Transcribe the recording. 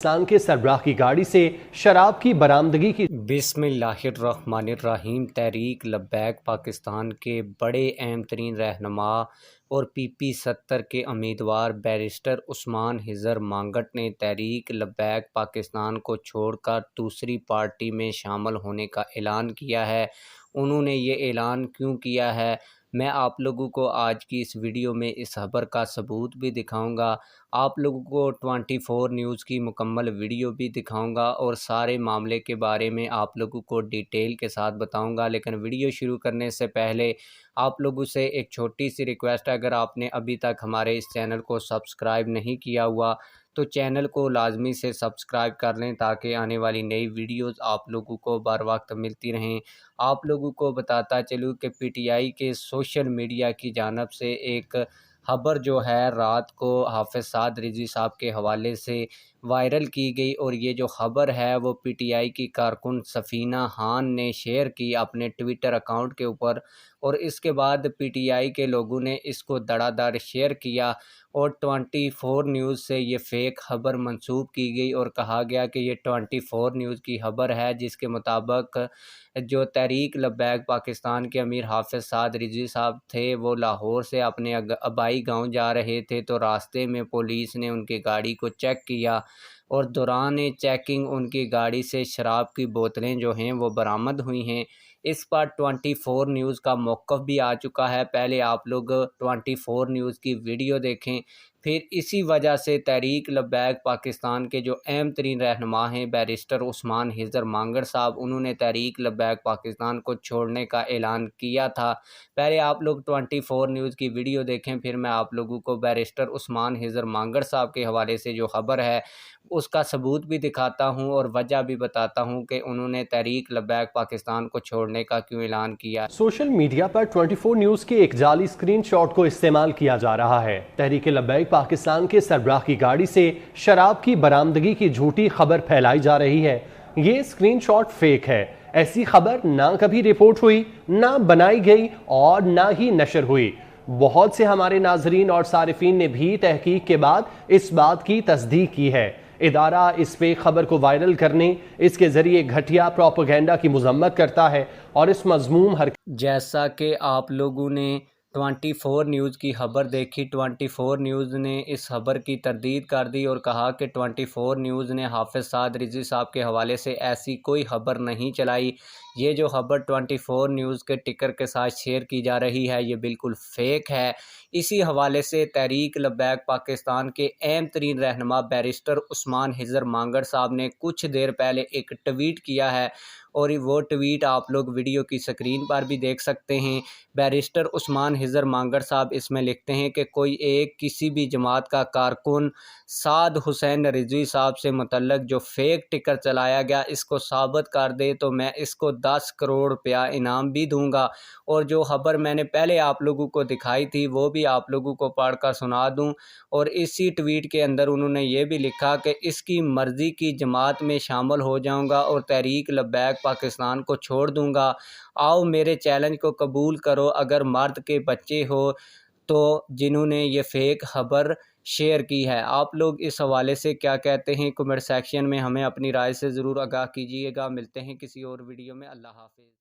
पाकिस्तान के सरबराह की गाड़ी से शराब की बरामदगी की। बिस्मिल्लाहिर्रहमानिर्रहीम। तहरीक लब्बैक पाकिस्तान के बड़े अहम तरीन रहनुमा और PP-70 के उम्मीदवार बैरिस्टर उस्मान हिजर मांगट ने तहरीक लब्बैक पाकिस्तान को छोड़कर दूसरी पार्टी में शामिल होने का ऐलान किया है। उन्होंने ये ऐलान क्यों किया है, मैं आप लोगों को आज की इस वीडियो में इस खबर का सबूत भी दिखाऊंगा। आप लोगों को 24 न्यूज़ की मुकम्मल वीडियो भी दिखाऊंगा और सारे मामले के बारे में आप लोगों को डिटेल के साथ बताऊंगा। लेकिन वीडियो शुरू करने से पहले आप लोगों से एक छोटी सी रिक्वेस्ट है, अगर आपने अभी तक हमारे इस चैनल को सब्सक्राइब नहीं किया हुआ तो चैनल को लाजमी से सब्सक्राइब कर लें ताकि आने वाली नई वीडियोस आप लोगों को बर वक्त मिलती रहें। आप लोगों को बताता चलूँ कि PTI के सोशल मीडिया की जानिब से एक खबर जो है रात को हाफिज़ साद रिजवी साहब के हवाले से वायरल की गई, और ये जो ख़बर है वो PTI की कारकुन सफ़ीना खान ने शेयर की अपने ट्विटर अकाउंट के ऊपर, और इसके बाद PTI के लोगों ने इसको धड़ाधड़ शेयर किया और 24 न्यूज़ से ये फ़ेक ख़बर मंसूब की गई और कहा गया कि ये 24 न्यूज़ की ख़बर है, जिसके मुताबिक जो तहरीक लब्बैक पाकिस्तान के अमीर हाफिज़ साद रिजवी साहब थे वो लाहौर से अपने आबाई गांव जा रहे थे, तो रास्ते में पुलिस ने उनकी गाड़ी को चेक किया और दौरान चेकिंग उनकी गाड़ी से शराब की बोतलें जो हैं वो बरामद हुई हैं। इस पर 24 न्यूज़ का मौक़िफ़ भी आ चुका है। पहले आप लोग 24 न्यूज़ की वीडियो देखें। फिर इसी वजह से तहरीक लब्बैक पाकिस्तान के जो अहम तरीन रहनुमा हैं बैरिस्टर उस्मान हिजर मांगट साहब, उन्होंने तहरीक लब्बैक पाकिस्तान को छोड़ने का ऐलान किया था। पहले आप लोग 24 न्यूज़ की वीडियो देखें, फिर मैं आप लोगों को बैरिस्टर उस्मान हिजर मांगट साहब के हवाले से जो ख़बर है उसका सबूत भी दिखाता हूँ और वजह भी बताता हूँ कि उन्होंने तहरीक लब्बैक पाकिस्तान को छोड़ने का क्यों ऐलान किया। सोशल मीडिया पर 24 न्यूज के एक जाली स्क्रीनशॉट को इस्तेमाल किया जा रहा है। तहरीक लब्बैक पाकिस्तान के सरबराह की गाड़ी से शराब की बरामदगी की झूठी खबर फैलाई जा रही है। ये स्क्रीनशॉट फेक है। ऐसी खबर ना कभी रिपोर्ट हुई, ना बनाई गई और ना ही नशर हुई। बहुत से हमारे नाजरीन और सारिफीन ने भी तहकीक के बाद इस बात की तस्दीक की है। इदारा इस पे खबर को वायरल करने, इसके जरिए घटिया प्रोपेगेंडा की मजम्मत करता है और इस मजमूम जैसा कि आप लोगों ने 24 न्यूज़ की खबर देखी, 24 न्यूज़ ने इस खबर की तरदीद कर दी और कहा कि 24 न्यूज़ ने हाफिज़ साद रिजवी साहब के हवाले से ऐसी कोई खबर नहीं चलाई। ये जो खबर 24 न्यूज़ के टिकर के साथ शेयर की जा रही है ये बिल्कुल फ़ेक है। इसी हवाले से तहरीक लब्बैक पाकिस्तान के अहम तरीन रहनुमा बैरिस्टर उस्मान हिजर मांगट साहब ने कुछ देर पहले एक ट्वीट किया है, और वो ट्वीट आप लोग वीडियो की स्क्रीन पर भी देख सकते हैं। बैरिस्टर उस्मान हिजर मांगट साहब इसमें लिखते हैं कि कोई एक किसी भी जमात का कारकुन साद हुसैन रिजवी साहब से मुतल्लक जो फेक टिकर चलाया गया इसको साबित कर दे तो मैं इसको 10 करोड़ रुपया इनाम भी दूंगा। और जो खबर मैंने पहले आप लोगों को दिखाई थी वो भी आप लोगों को पढ़कर सुना दूं। और इसी ट्वीट के अंदर उन्होंने ये भी लिखा कि इसकी मर्ज़ी की जमात में शामिल हो जाऊंगा और तहरीक लब्बैक पाकिस्तान को छोड़ दूंगा। आओ मेरे चैलेंज को कबूल करो अगर मर्द के बच्चे हो तो, जिन्होंने ये फेक खबर शेयर की है। आप लोग इस हवाले से क्या कहते हैं कमेंट सेक्शन में हमें अपनी राय से ज़रूर आगाह कीजिएगा। मिलते हैं किसी और वीडियो में। अल्लाह हाफ़िज़।